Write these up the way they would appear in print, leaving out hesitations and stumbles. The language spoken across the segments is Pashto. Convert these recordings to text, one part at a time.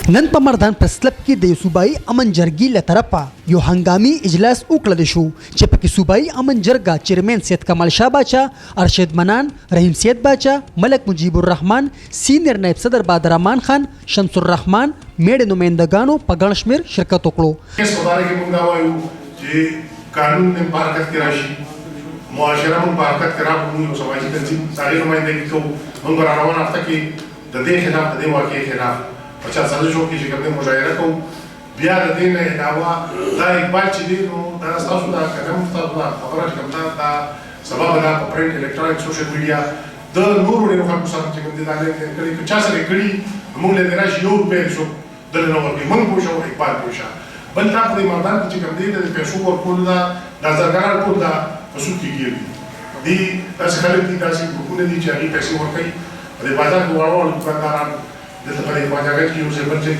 نن په مردان پریس کلب کې د صوبایي امن جرګې له طرفه یو هنګامي اجلاس وکړل شو چې پکې صوبایي امن جرګه چیرمن سید کمال شاه باچا، ارشد منان، رحیم سید باچا، ملک مجیب الرحمن، سینئر نائب صدر بادر امان خان، شمس الرحمن، میډ نمائندګانو په ګڼ شمېر شرکت وکړو. اس مبارک کې موږ دا وایو چې قانون نه په حرکت کې راشي، معاشره موږ په حرکت کې راوړو، یو سماجي تنظیم ساري نمائندګي کوو. موږ را روانه هفته کې د دې خلاف د دې واقعې خلاف پچا سازش وکړي چې کومه مشاهره کوو. بیا د دې نه علاوه دا اقبال چې دی نو دا تاسو دا کوم تاسو دا خبره چې کوم دا سبب دا په پرنټ الکترونیک سوشل میډیا د نورو ډیرو خلکو سره چې کوم دي دا کړي چې چا سره کړي موږ له دراشي یو روپۍ شو د نو ورګي موږ پوښو اقبال پوښا بل تا په مردان چې کوم دي د پیسو ورکول دا د زرګار کول دا پسو کېږي دي تاسو خلک دي تاسو په دي چې هغه پیسې ورکړي د بازار دوړو دکانداران دلته په باندې کې یو څه بچی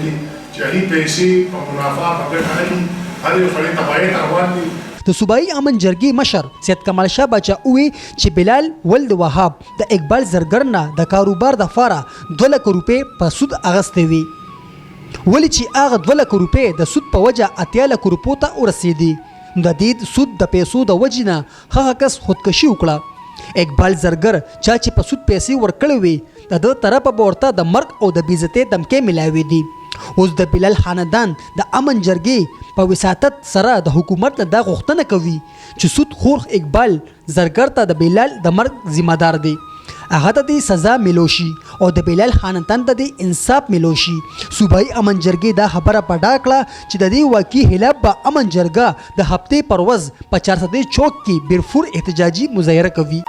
چې هغه پیسې په منافع په ګټه نه دي هر یو سړی تبعیت روان دي. د صوبایي امن جرګې مشر سید کمال شاه باچا وی چې بلال ولد وهاب د اقبال زرګر نه د کاروبار د فاره 2 لک روپۍ په سود اغستې وي، ولې چې هغه 2 لک روپۍ د سود په وجه 8 لک روپو ته ورسېدي. د دې سود د پیسو د وجې نه هغه کس خودکشي وکړه. اقبال زرګر چا چې په سود پیسې ورکړې وي د طرفه به ورته د مرګ او د بېعزتۍ دمکې ملاوي دي. اوس د بلال خاندان د امن جرګې په وساطت سره د حکومت نه دا غوښتنه کوي چې سود خور اقبال زرګر ته د بلال د مرګ ذمہ دار دی، هغه ته د سزا ملوشي او د بلال خاندان ته د انصاف ملوشي. صوبایي امن جرګې دا خبره په ډاګه کړه چې د دې واقعي خلاف به امن جرګه د هفتې پر ورځ په 400 چوک کې بیرفور احتجاجي مظاهره کوي.